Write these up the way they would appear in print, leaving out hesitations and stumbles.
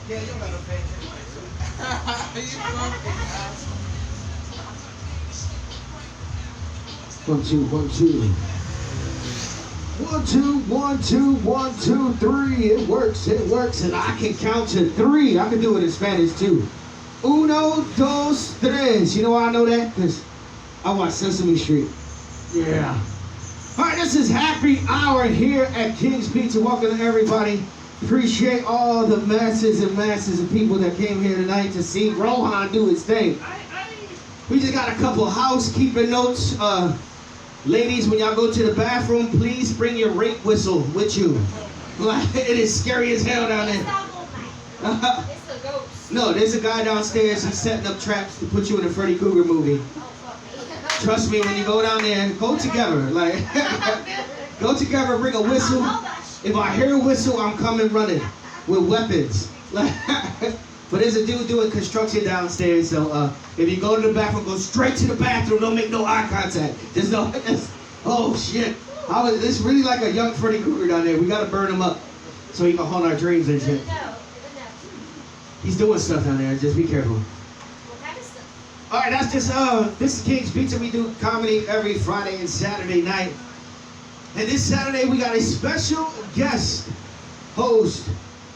Yeah, you gotta pay attention. You fucking asshole. 1, 2, 1, 2. 1, 2, 1, 2, 1, 2, 3. It works, and I can count to 3. I can do it in Spanish too. Uno, dos, tres. You know why I know that? Because I watch Sesame Street. Yeah. All right, this is Happy Hour here at King's Pizza. Welcome to everybody. Appreciate all the masses and masses of people that came here tonight to see Rohan do his thing. We just got a couple housekeeping notes. Ladies, when y'all go to the bathroom, please bring your rape whistle with you. It is scary as hell down there. It's a ghost. No, there's a guy downstairs. He's setting up traps to put you in a Freddy Krueger movie. Trust me, when you go down there, go together. Like, go together, bring a whistle. If I hear a whistle, I'm coming running with weapons. But there's a dude doing construction downstairs, so if you go to the bathroom, go straight to the bathroom. Don't make no eye contact. There's no. Oh shit! It's really like a young Freddy Krueger down there. We gotta burn him up so he can haunt our dreams and shit. He's doing stuff down there. Just be careful. All right, that's just this is King's Pizza. We do comedy every Friday and Saturday night. And this Saturday we got a special guest host,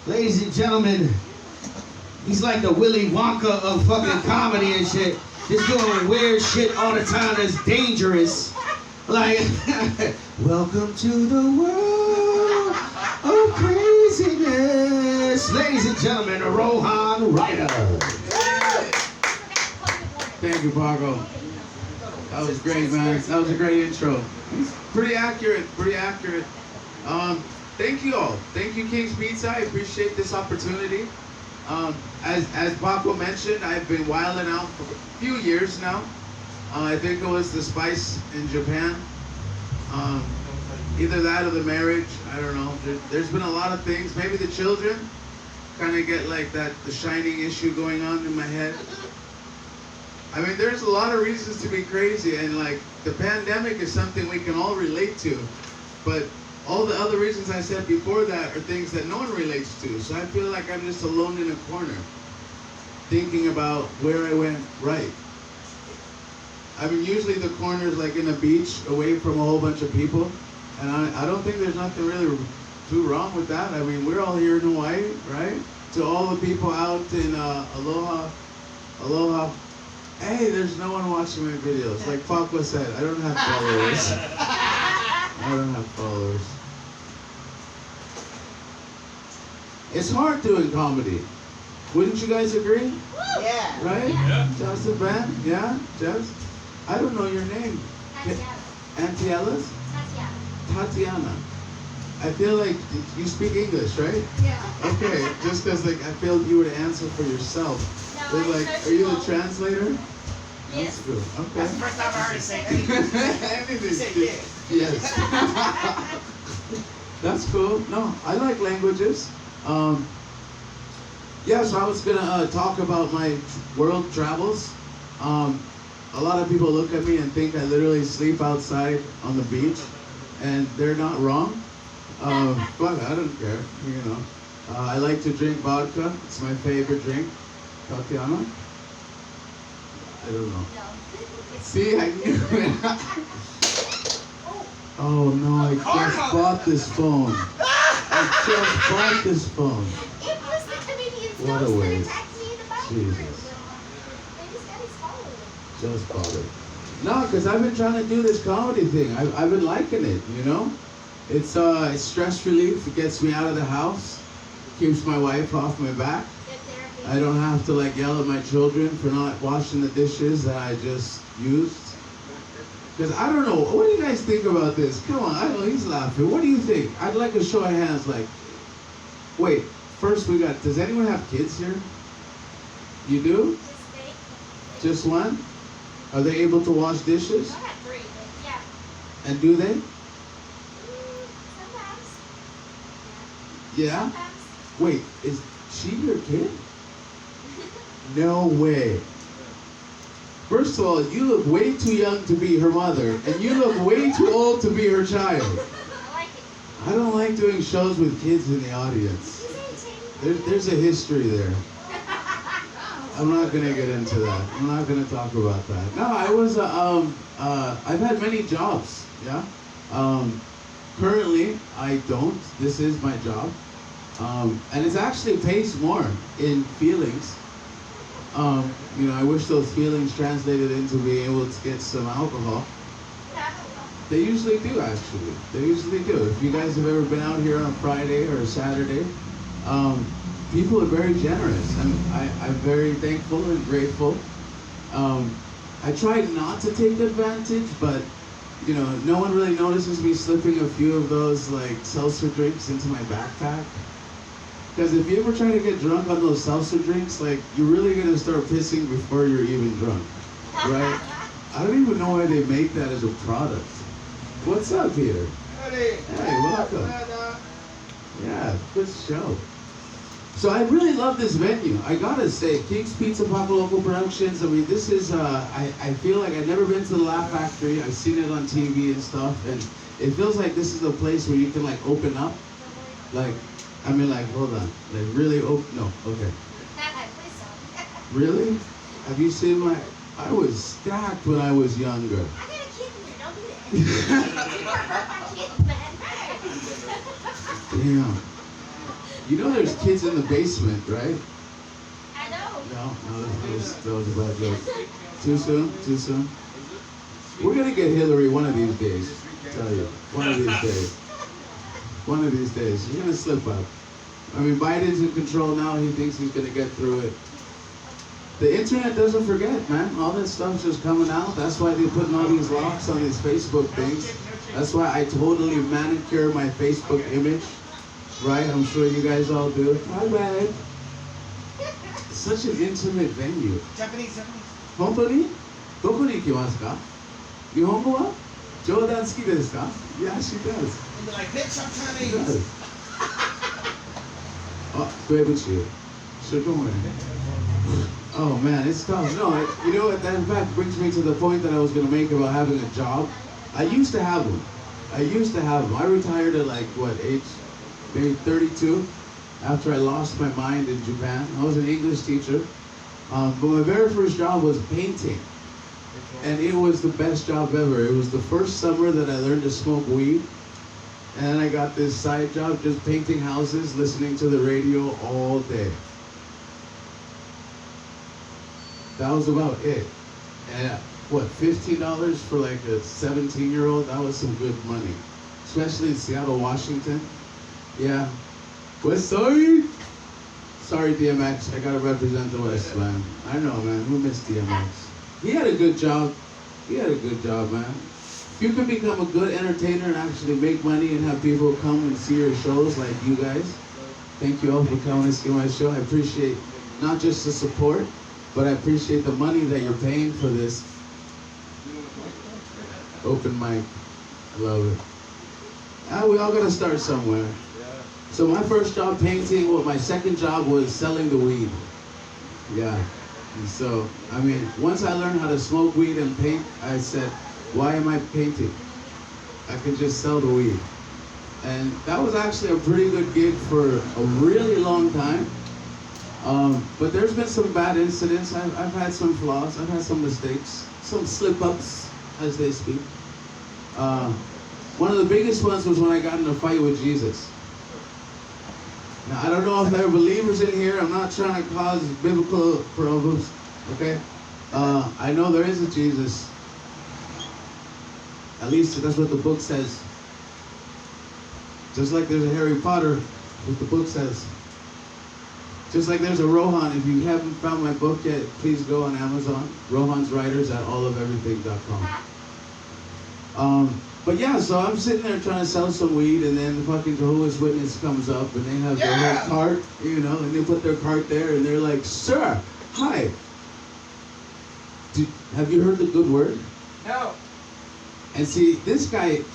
ladies and gentlemen. He's like the Willy Wonka of fucking comedy and shit. Just doing weird shit all the time that's dangerous. Like, welcome to the world of craziness. Ladies and gentlemen, Rohan Ryder. Thank you, Paco. That was great, man. That was a great intro. Pretty accurate, pretty accurate. Thank you all. Thank you, King's Pizza. I appreciate this opportunity. As Paco mentioned, I've been wilding out for a few years now. I think it was the spice in Japan. Either that or the marriage. I don't know. There's been a lot of things. Maybe the children kind of get like that, the shining issue going on in my head. I mean, there's a lot of reasons to be crazy, and like the pandemic is something we can all relate to, but all the other reasons I said before that are things that no one relates to. So I feel like I'm just alone in a corner, thinking about where I went right. I mean, usually the corner is like in a beach, away from a whole bunch of people, and I don't think there's nothing really too wrong with that. I mean, we're all here in Hawaii, right? To all the people out in Aloha. Hey, there's no one watching my videos. Like Paco said, I don't have followers. I don't have followers. It's hard doing comedy. Wouldn't you guys agree? Yeah. Right? Yeah. Justin Van? Yeah? Jess? I don't know your name. Auntie Ellis? Tatiana. I feel like you speak English, right? Yeah. Okay, just because like I feel you would answer for yourself. No, But like, are you the translator? Yes. That's good. Okay. That's the first time I heard it say anything. Anything. Say yes. Yes. That's cool. No, I like languages. Yeah, so I was gonna talk about my world travels. A lot of people look at me and think I literally sleep outside on the beach, and they're not wrong. But I don't care, you know. I like to drink vodka. It's my favorite drink. Tatiana? I don't know. See, I knew it. Oh no, I just bought this phone. I just bought this phone. It was the comedian's What a ghost that waste. attacked me in the bathroom. Jesus. They just got his phone. Just bought it. No, because I've been trying to do this comedy thing. I've been liking it, you know? It's stress relief. It gets me out of the house. Keeps my wife off my back. Good therapy. I don't have to like yell at my children for not washing the dishes that I just used. Because I don't know, what do you guys think about this? Come on, I know he's laughing. What do you think? I'd like a show of hands like, wait, first we got, does anyone have kids here? You do? Just one? Are they able to wash dishes? I have 3, but yeah. And do they? Sometimes. Yeah? Sometimes. Wait, is she your kid? No way. First of all, you look way too young to be her mother, and you look way too old to be her child. I like it. I don't like doing shows with kids in the audience. She's 18. There's a history there. I'm not gonna get into that. I'm not gonna talk about that. No, I was I've had many jobs. Yeah. Currently, I don't. This is my job, and it actually pays more in feelings. I wish those feelings translated into being able to get some alcohol. They usually do, actually. They usually do. If you guys have ever been out here on a Friday or a Saturday, people are very generous, and I'm very thankful and grateful. I try not to take advantage, but no one really notices me slipping a few of those like seltzer drinks into my backpack. Because if you ever try to get drunk on those seltzer drinks, like you're really gonna start pissing before you're even drunk, right? I don't even know why they make that as a product. What's up, Peter? Hey, welcome. Yeah, good show. So I really love this venue. I gotta say, King's Pizza Paco Local Productions. I mean, this is, I feel like I've never been to the Laugh Factory. I've seen it on TV and stuff, and it feels like this is a place where you can like open up. Like, hold on. Like really open, no, okay. Really? Have you seen I was stacked when I was younger. I got a kid in here, don't do that. You hurt my kid, man. Damn. You know there's kids in the basement, right? I know. No, that was a bad joke. Too soon? We're gonna get Hillary one of these days, I tell you. One of these days. One of these days. She's gonna slip up. I mean, Biden's in control now. He thinks he's gonna get through it. The internet doesn't forget, man. All this stuff's just coming out. That's why they're putting all these locks on these Facebook things. That's why I totally manicure my Facebook image. Right? I'm sure you guys all do. Hi, babe. Such an intimate venue. Japanese. Hontou Doko ikimasu ka? Nihongo wa? Jodan suki desu ka? Yeah, she does. And they're like, bitch, I'm She Chinese. does. Oh, Guebuchi. So don't worry. Oh man, it's tough. No, you know what? That in fact brings me to the point that I was gonna make about having a job. I used to have one. I retired at like what age? Maybe 32. After I lost my mind in Japan, I was an English teacher. But my very first job was painting, and it was the best job ever. It was the first summer that I learned to smoke weed, and I got this side job just painting houses, listening to the radio all day. That was about it. And what, $15 for like a 17-year-old? That was some good money, especially in Seattle, Washington. Yeah. West Sorry, DMX. I gotta represent the West, man. I know, man. Who missed DMX? He had a good job. Man. If you could become a good entertainer and actually make money and have people come and see your shows like you guys, thank you all for coming and see my show. I appreciate not just the support, but I appreciate the money that you're paying for this open mic. I love it. We all gotta start somewhere. So my first job painting, my second job was selling the weed. Yeah. And so, I mean, once I learned how to smoke weed and paint, I said, why am I painting? I could just sell the weed. And that was actually a pretty good gig for a really long time. But there's been some bad incidents. I've had some flaws. I've had some mistakes, some slip-ups, as they speak. One of the biggest ones was when I got in a fight with Jesus. Now, I don't know if there are believers in here. I'm not trying to cause biblical problems, okay? I know there is a Jesus. At least that's what the book says. Just like there's a Harry Potter, what the book says. Just like there's a Rohan. If you haven't found my book yet, please go on Amazon. Rohan's Writers at allofeverything.com. But yeah, so I'm sitting there trying to sell some weed, and then the fucking Jehovah's Witness comes up, and they have their whole cart, and they put their cart there, and they're like, "Sir, hi. Have you heard the good word?" No. And see, this guy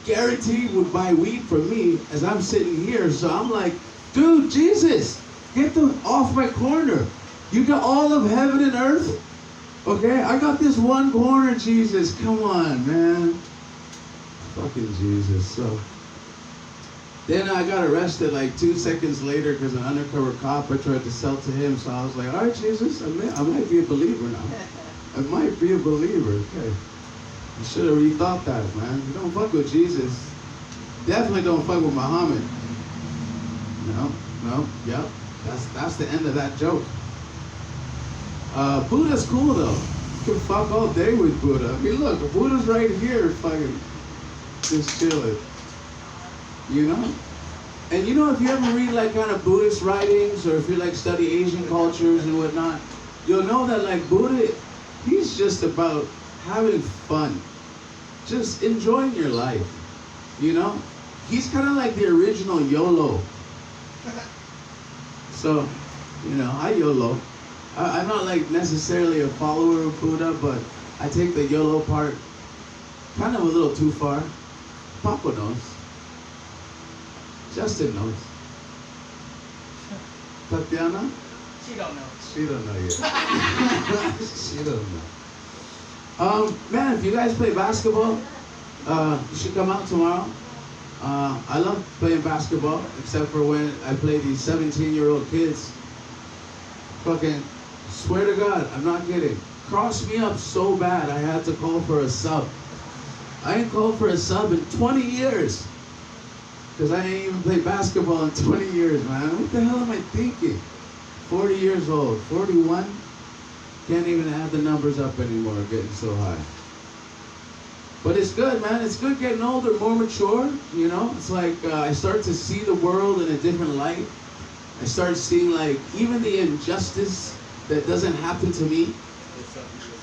guaranteed would buy weed from me as I'm sitting here, so I'm like, "Dude, Jesus, get them off my corner. You got all of heaven and earth, okay? I got this one corner, Jesus. Come on, man." Fucking Jesus. So Then I got arrested like 2 seconds later because an undercover cop I tried to sell to him. So I was like, all right, Jesus, I might be a believer now. I might be a believer. Okay. You should have rethought that, man. You don't fuck with Jesus. Definitely don't fuck with Muhammad. No, yep. That's the end of that joke. Buddha's cool though. You can fuck all day with Buddha. I mean, look, Buddha's right here, fucking just chilling. You know? And you know, if you ever read like kind of Buddhist writings, or if you like study Asian cultures and whatnot, you'll know that like Buddha, he's just about having fun, just enjoying your life. You know? He's kind of like the original YOLO. So, you know, I YOLO. I'm not like necessarily a follower of Buddha, but I take the YOLO part kind of a little too far. Paco knows. Justin knows. Tatiana? She don't know. She don't know yet. She don't know. Man, if you guys play basketball, you should come out tomorrow. I love playing basketball, except for when I play these 17-year-old kids. Fucking swear to God, I'm not kidding. Crossed me up so bad I had to call for a sub. I ain't called for a sub in 20 years. Because I ain't even played basketball in 20 years, man. What the hell am I thinking? 40 years old, 41? Can't even add the numbers up anymore, getting so high. But it's good, man. It's good getting older, more mature, you know? It's like I start to see the world in a different light. I start seeing like even the injustice that doesn't happen to me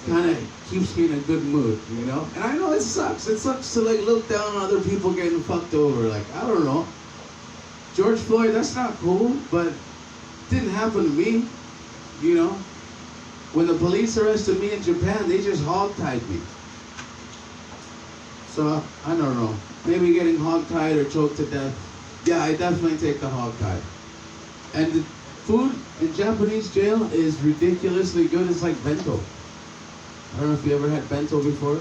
kind of keeps me in a good mood, you know? And I know it sucks. It sucks to like look down on other people getting fucked over. Like, I don't know. George Floyd, that's not cool, but it didn't happen to me, you know? When the police arrested me in Japan, they just hogtied me. So, I don't know. Maybe getting hogtied or choked to death. Yeah, I definitely take the hogtie. And the food in Japanese jail is ridiculously good. It's like bento. I don't know if you ever had bento before.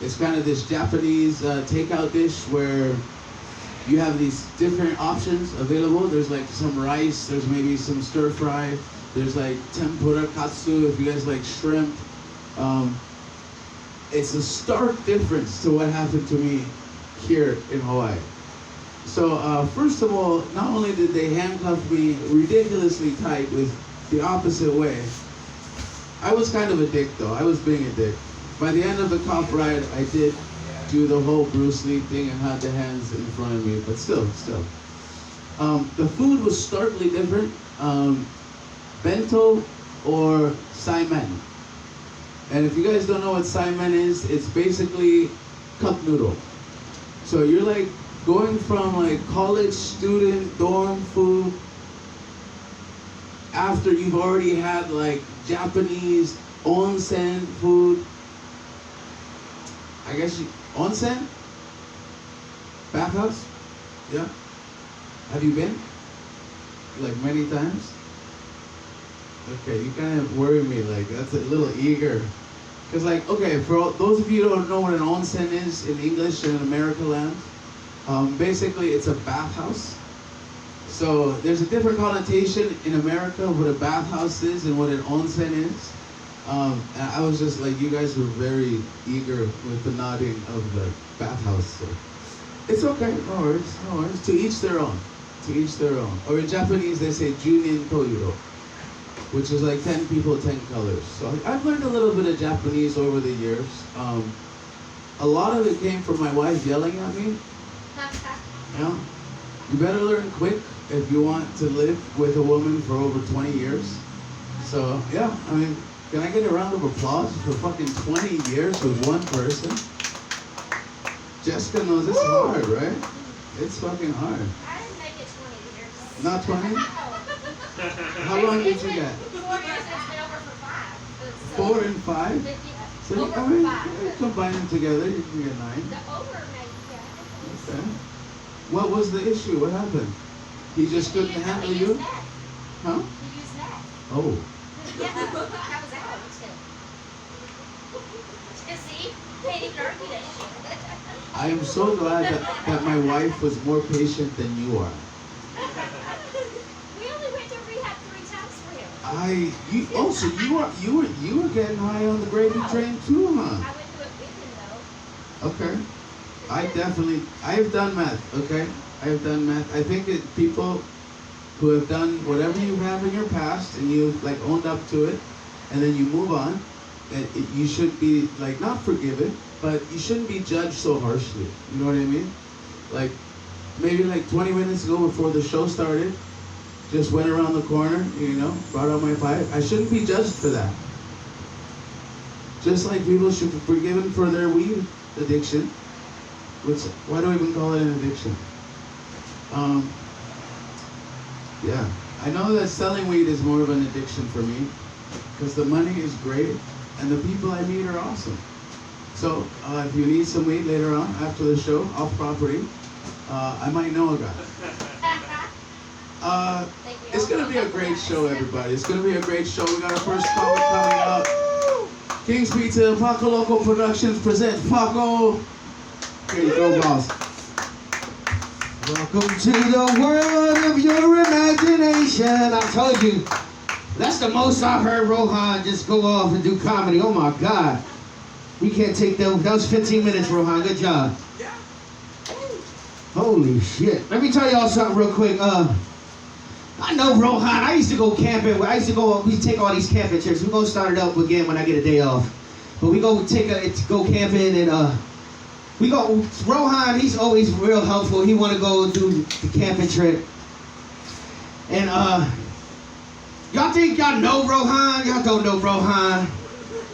It's kind of this Japanese takeout dish where you have these different options available. There's like some rice, there's maybe some stir fry, there's like tempura katsu if you guys like shrimp. It's a stark difference to what happened to me here in Hawaii. So first of all, not only did they handcuff me ridiculously tight with the opposite way, I was kind of a dick though. I was being a dick. By the end of the cop ride, I did do the whole Bruce Lee thing and had the hands in front of me, but still. The food was starkly different. Bento or saimen. And if you guys don't know what saimen is, it's basically cup noodle. So you're like going from like college student dorm food after you've already had like Japanese onsen food. I guess onsen? Bathhouse? Yeah? Have you been? Like many times? Okay, you kind of worry me, like that's a little eager. Because like, okay, for all, those of you who don't know what an onsen is in English in America land, basically it's a bathhouse. So there's a different connotation in America of what a bathhouse is and what an onsen is. And I was just like, you guys were very eager with the nodding of the bathhouse. So it's okay, no worries. To each their own. To each their own. Or in Japanese they say Junin Toiro, which is like 10 people, 10 colors. So I've learned a little bit of Japanese over the years. A lot of it came from my wife yelling at me. Yeah. You better learn quick if you want to live with a woman for over 20 years. So yeah, I mean, can I get a round of applause for fucking 20 years with one person? Jessica knows this is hard, right? It's fucking hard. I didn't make it 20 years. Not 20? How long did you get? 4 years, it's been over for 5. 4 and 5? Yeah. So Over I mean, 5. combine them together, you can get 9. The over maybe, yeah. Okay. What was the issue? What happened? He just couldn't handle He you? used that. Huh? He used that. Oh. Yeah, that was out. You see? Can't even argue that shit. I am so glad that my wife was more patient than you are. We only went to rehab 3 times for him. So you were getting high on the gravy train too, huh? I went to it with him though. Okay. I have done math, okay? I have done math. I think people who have done whatever you have in your past and you've like owned up to it and then you move on, you should be like not forgiven, but you shouldn't be judged so harshly. You know what I mean? Like maybe like 20 minutes ago before the show started, just went around the corner, brought out my pipe. I shouldn't be judged for that. Just like people should be forgiven for their weed addiction. Why do I even call it an addiction? Yeah, I know that selling weed is more of an addiction for me because the money is great and the people I meet are awesome. So if you need some weed later on after the show, off property, I might know a guy. It's gonna be a great show, everybody. It's gonna be a great show. We got our first caller coming up. King's Pizza and Paco Local Productions present Paco. Here you go, boss. Welcome to the world of your imagination. I told you, that's the most I've heard Rohan just go off and do comedy. Oh my God. We can't take that. That was 15 minutes, Rohan. Good job. Holy shit. Let me tell y'all something real quick. I know Rohan. I used to go camping. We take all these camping trips. We're going to start it up again when I get a day off. But we go camping and Rohan, he's always real helpful. He want to go do the camping trip. And y'all think y'all know Rohan? Y'all don't know Rohan.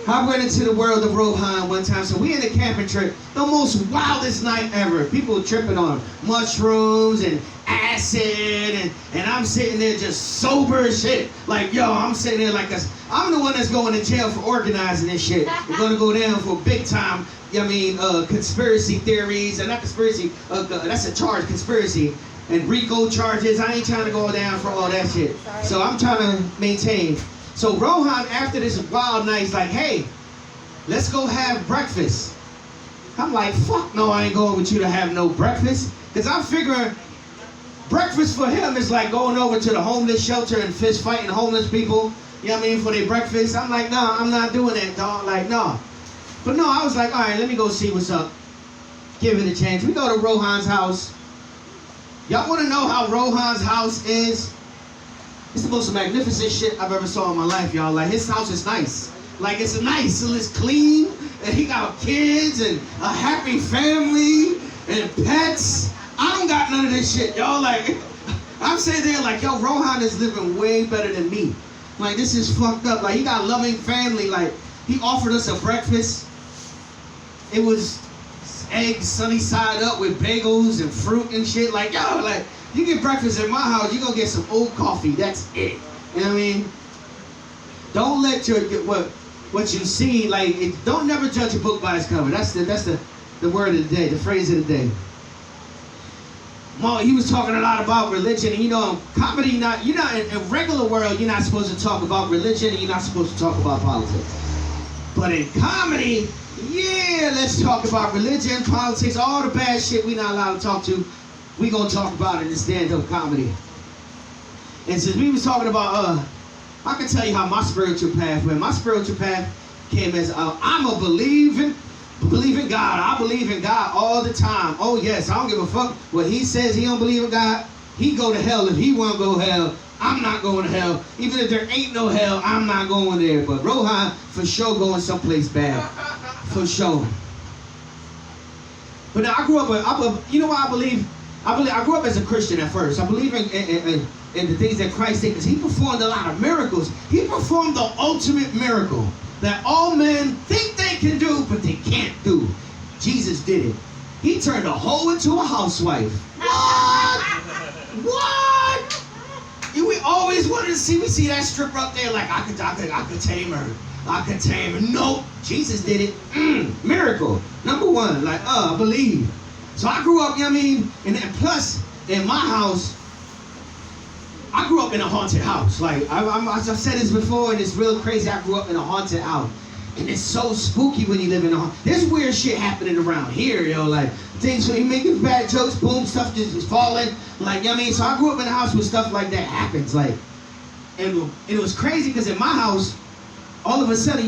I went into the world of Rohan one time. So we in the camping trip, the most wildest night ever. People tripping on mushrooms and acid, and I'm sitting there just sober as shit. Like, yo, I'm sitting there like I'm the one that's going to jail for organizing this shit. We're gonna go down for big time. Conspiracy theories, and not conspiracy. That's a charge, conspiracy and RICO charges. I ain't trying to go down for all that shit. Sorry. So I'm trying to maintain. So Rohan, after this wild night, is like, hey, let's go have breakfast. I'm like, fuck no, I ain't going with you to have no breakfast. Because I'm figuring breakfast for him is like going over to the homeless shelter and fist fighting homeless people, for their breakfast. I'm like, nah, I'm not doing that, dog. Like, nah. But no, I was like, all right, let me go see what's up. Give it a chance. We go to Rohan's house. Y'all want to know how Rohan's house is? It's the most magnificent shit I've ever saw in my life, y'all. Like, his house is nice. Like, it's nice and it's clean. And he got kids and a happy family and pets. I don't got none of this shit, y'all. Like, I'm sitting there like, yo, Rohan is living way better than me. Like, this is fucked up. Like, he got a loving family. Like, he offered us a breakfast. It was eggs sunny side up with bagels and fruit and shit. Like, yo, like, you get breakfast at my house, you're gonna get some old coffee. That's it. You know what I mean? Don't let what you see, like, don't never judge a book by its cover. That's the word of the day, the phrase of the day. He was talking a lot about religion, and comedy, in regular world, you're not supposed to talk about religion and you're not supposed to talk about politics. But in comedy, yeah, let's talk about religion, politics, all the bad shit we not allowed to talk to. We gonna talk about it in stand-up comedy. And since we was talking about, I can tell you how my spiritual path went. My spiritual path came as, I'm a believe in God. I believe in God all the time. Oh yes, I don't give a fuck what he says. He don't believe in God. He go to hell if he want to go to hell. I'm not going to hell. Even if there ain't no hell, I'm not going there. But Rohan, for sure, going someplace bad. For sure. But now I grew up, you know what I believe? I grew up as a Christian at first. I believe in the things that Christ did, because he performed a lot of miracles. He performed the ultimate miracle that all men think they can do, but they can't do. Jesus did it. He turned a hoe into a housewife. What? What? We always wanted to see. We see that stripper up there like, I could tame her. I could tame her. Nope. Jesus did it. Miracle. Number one. Like, I believe. So I grew up, and plus, in my house, I grew up in a haunted house. Like, I've said this before, and it's real crazy. I grew up in a haunted house. And it's so spooky when you live in a home. There's weird shit happening around here, yo. Like, things when you making bad jokes, boom, stuff just is falling. Like, you know what I mean? So I grew up in a house where stuff like that happens. Like, and it was crazy because in my house, all of a sudden,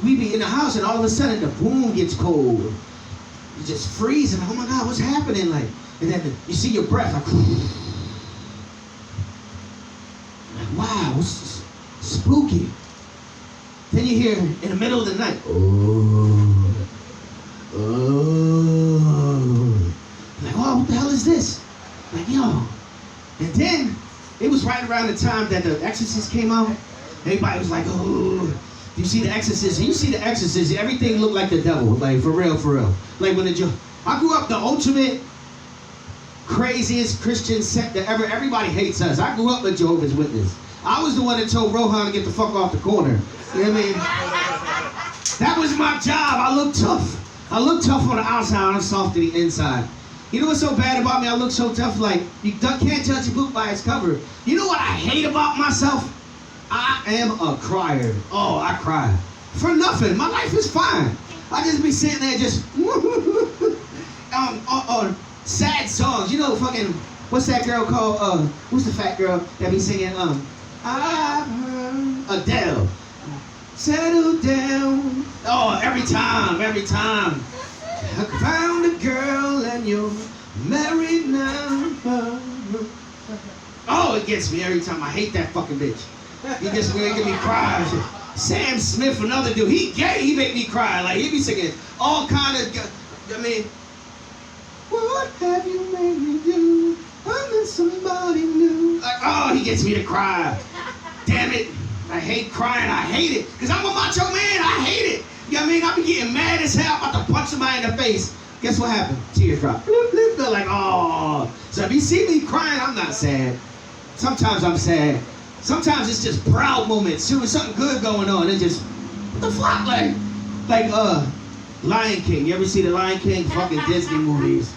we be in the house and all of a sudden the boom gets cold. You just freeze and oh my God, what's happening? Like, and then you see your breath like, wow, it's spooky. Then you hear in the middle of the night, like, oh, what the hell is this? Like, yo. And then it was right around the time that The Exorcist came out. Everybody was like, oh. You see The Exorcist, and you see The Exorcist, everything looked like the devil, like for real, for real. Like when I grew up the ultimate, craziest Christian sect that ever, everybody hates us. I grew up a Jehovah's Witness. I was the one that told Rohan to get the fuck off the corner. You know what I mean? That was my job. I look tough. I look tough on the outside, I'm soft to the inside. You know what's so bad about me? I look so tough, like, you can't judge a book by its cover. You know what I hate about myself? I am a crier. Oh, I cry. For nothing. My life is fine. I just be sitting there just sad songs. You know fucking, what's that girl called? Who's the fat girl that be singing Adele. Settle down. Oh, every time. I found a girl and you're married now. Oh, it gets me every time. I hate that fucking bitch. He just making me cry. Sam Smith, another dude, he gay, he make me cry. Like, he be singing all kind of, I mean, what have you made me do? I'm in somebody new. Like, oh, he gets me to cry. Damn it. I hate crying, I hate it. Because I'm a macho man, I hate it. You know what I mean? I be getting mad as hell, I'm about to punch somebody in the face. Guess what happened? Tears drop. Bloop, bloop. They're like, oh. So if you see me crying, I'm not sad. Sometimes I'm sad. Sometimes it's just proud moments. See, with something good going on, it's just, what the fuck? Like Lion King. You ever see the Lion King? Fucking Disney movies.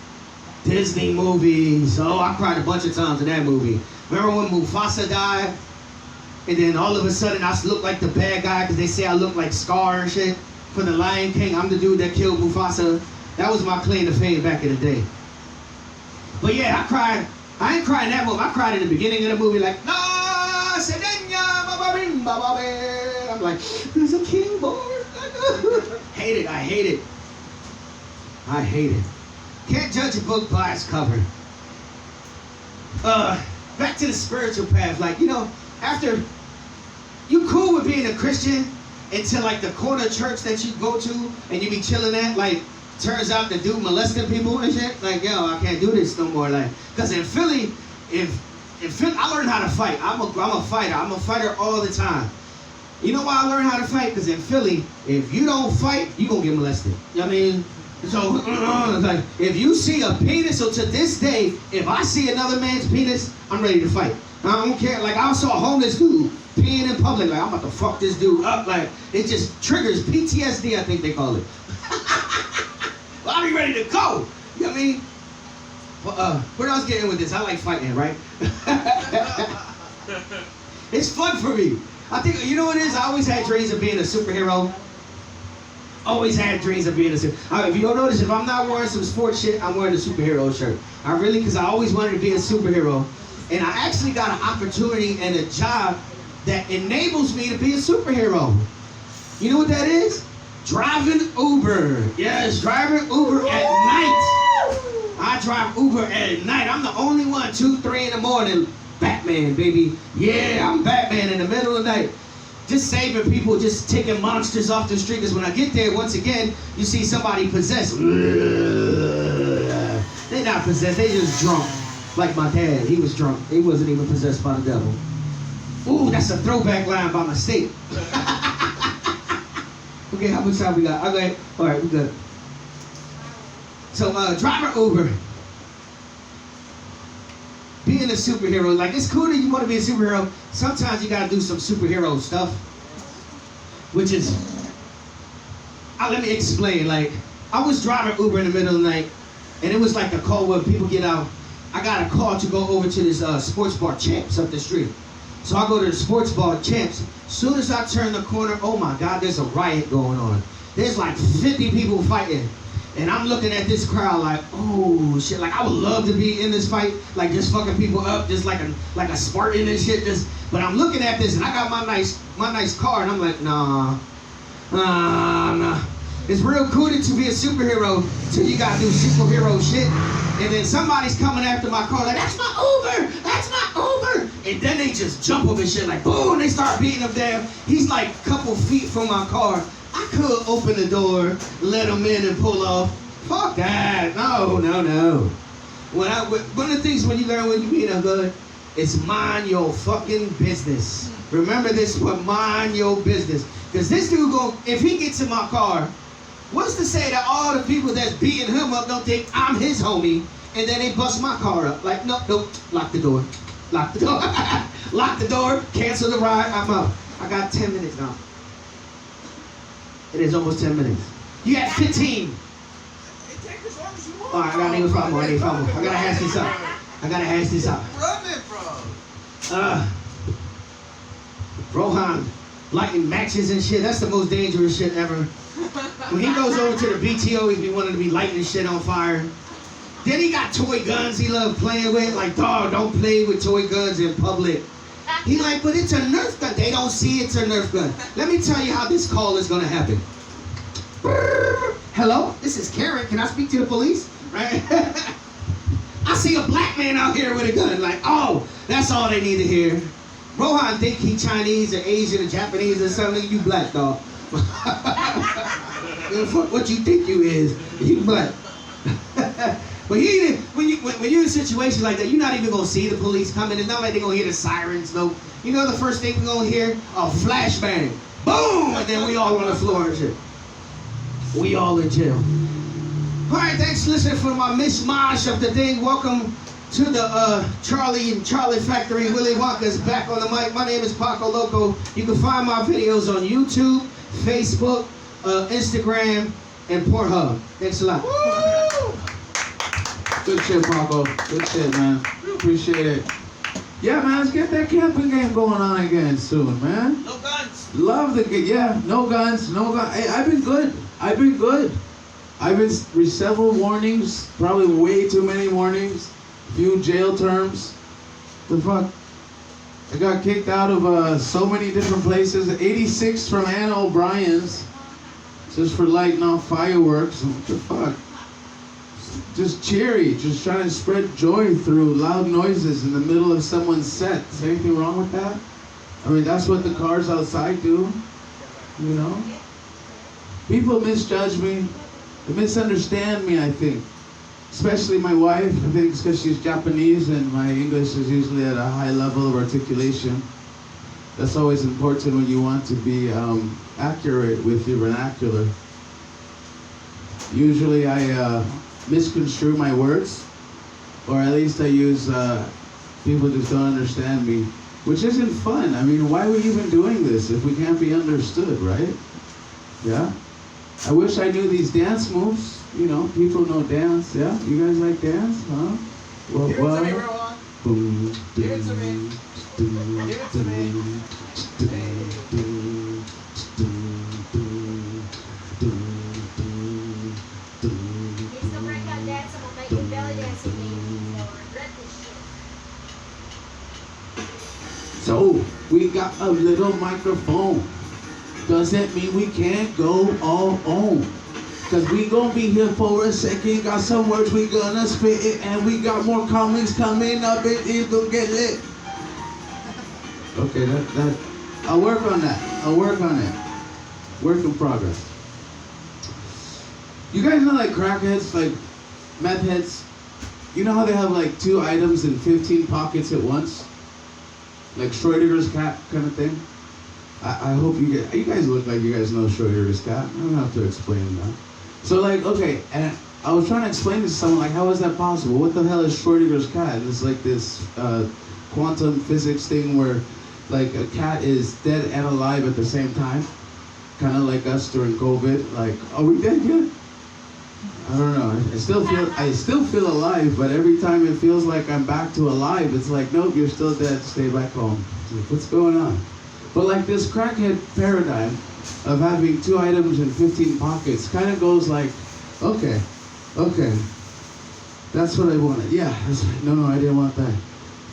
Disney movies. Oh, I cried a bunch of times in that movie. Remember when Mufasa died? And then all of a sudden I look like the bad guy because they say I look like Scar and shit. For the Lion King, I'm the dude that killed Mufasa. That was my claim to fame back in the day. But yeah, I cried. I ain't crying that movie. I cried in the beginning of the movie like, no! I'm like, there's a king born. Hate it, I hate it. I hate it. Can't judge a book by its cover. Back to the spiritual path. Like, you know, after, you cool with being a Christian until like the corner church that you go to and you be chilling at, like, turns out the dude molesting people and shit. Like, yo, I can't do this no more. Like, cause in Philly, I learned how to fight. I'm a fighter. I'm a fighter all the time. You know why I learned how to fight? Because in Philly, if you don't fight, you gonna get molested. You know what I mean? So, like, if you see a penis, so to this day, if I see another man's penis, I'm ready to fight. I don't care. Like, I saw a homeless dude peeing in public. Like, I'm about to fuck this dude up. Like, it just triggers PTSD, I think they call it. Well, I'll be ready to go. You know what I mean? Where else getting with this? I like fighting, right? It's fun for me. I think, you know what it is? I always had dreams of being a superhero. Always had dreams of being a superhero. If you don't notice, if I'm not wearing some sports shit, I'm wearing a superhero shirt. Because I always wanted to be a superhero. And I actually got an opportunity and a job that enables me to be a superhero. You know what that is? Driving Uber. Yes, driving Uber at night. I drive Uber at night. I'm the only one, 2, 3 in the morning. Batman, baby. Yeah, I'm Batman in the middle of the night. Just saving people, just taking monsters off the street. Because when I get there, once again, you see somebody possessed. They're not possessed, they just drunk. Like my dad, he was drunk. He wasn't even possessed by the devil. Ooh, that's a throwback line by mistake. Okay, how much time we got? Okay, all right, we good. So, driver Uber. Being a superhero, like, it's cool that you want to be a superhero. Sometimes you gotta do some superhero stuff. Which is, let me explain. Like, I was driving Uber in the middle of the night, and it was like a call where people get out. I got a call to go over to this sports bar, Champs, up the street. So I go to the sports bar, Champs. Soon as I turn the corner, oh my God, there's a riot going on. There's like 50 people fighting. And I'm looking at this crowd like, oh shit, like I would love to be in this fight, like just fucking people up, just like a Spartan and shit. But I'm looking at this and I got my nice car and I'm like, nah. It's real cool to be a superhero till you gotta do superhero shit. And then somebody's coming after my car like, that's my Uber, that's my Uber. And then they just jump up and shit like, boom, they start beating him down. He's like a couple feet from my car. I could open the door, let him in and pull off. Fuck that, no. One of the things when you learn when you be in a hood, is mind your fucking business. Remember this one, mind your business. Because this dude if he gets in my car, what's to say that all the people that's beating him up don't think I'm his homie, and then they bust my car up? Like, no, lock the door. Lock the door. Lock the door, cancel the ride, I'm out. I got 10 minutes now. It is almost 10 minutes. You got 15. All right, I gotta leave a problem. I gotta hash this out. Running from? Rohan lighting matches and shit. That's the most dangerous shit ever. When he goes over to the BTO, he be wanting to be lighting shit on fire. Then he got toy guns he loved playing with. Like, dog, don't play with toy guns in public. He like, but it's a Nerf gun. They don't see it's a Nerf gun. Let me tell you how this call is gonna happen. Hello, this is Karen. Can I speak to the police? Right? I see a black man out here with a gun. Like, oh, that's all they need to hear. Rohan think he Chinese or Asian or Japanese or something. You black, dog. What you think you is? You black. But when you're in a situation like that, you're not even gonna see the police coming. It's not like they're gonna hear the sirens. No, you know the first thing we're gonna hear? A flashbang, boom, and then we all on the floor and shit. We all in jail. All right, thanks for listening for my mishmash of the thing. Welcome to the Charlie Factory. Willy Wonka's back on the mic. My name is Paco Loco. You can find my videos on YouTube, Facebook, Instagram, and Pornhub. Thanks a lot. Woo! Good shit, Paco. Good shit, man. Appreciate it. Yeah, man, let's get that camping game going on again soon, man. No guns. Love the game. Yeah, no guns, no guns. Hey, I've been good. I've been several warnings, probably way too many warnings, few jail terms. The fuck? I got kicked out of so many different places. 86 from Anna O'Brien's, just for lighting off fireworks. What the fuck? Just cheery, just trying to spread joy through loud noises in the middle of someone's set. Is there anything wrong with that? I mean, that's what the cars outside do, you know? People misjudge me. They misunderstand me, I think. Especially my wife. I think it's because she's Japanese and my English is usually at a high level of articulation. That's always important when you want to be accurate with your vernacular. Usually I misconstrue my words, or at least I use, people just don't understand me, which isn't fun. I mean, why are we even doing this if we can't be understood, right? Yeah? I wish I knew these dance moves. You know, people know dance. Yeah? You guys like dance? Huh? Well, Give it to me, Rohan. Boom, Give it to me. boom, Give it to me. Please don't break out dance. I'm gonna make you belly dance with me. You'll regret this shit. So, we got a little microphone. Doesn't mean we can't go all on. Cause we gonna be here for a second. Got some words we gonna spit it, and we got more comments coming up. It's gonna get lit. Okay, that I'll work on that. Work in progress. You guys know like crackheads, like meth heads? You know how they have like 2 items in 15 pockets at once? Like Schrodinger's cat kind of thing? I hope you guys look like you guys know Schrodinger's cat. I don't have to explain that. So like, okay, and I was trying to explain to someone like, how is that possible? What the hell is Schrodinger's cat? And it's like this quantum physics thing where like a cat is dead and alive at the same time. Kind of like us during COVID. Like, are we dead yet? I don't know. I still feel alive, but every time it feels like I'm back to alive, it's like, nope, you're still dead. Stay back home. Like, what's going on? But like this crackhead paradigm of having 2 items and 15 pockets kind of goes like, okay, that's what I wanted. Yeah, that's right. No, I didn't want that.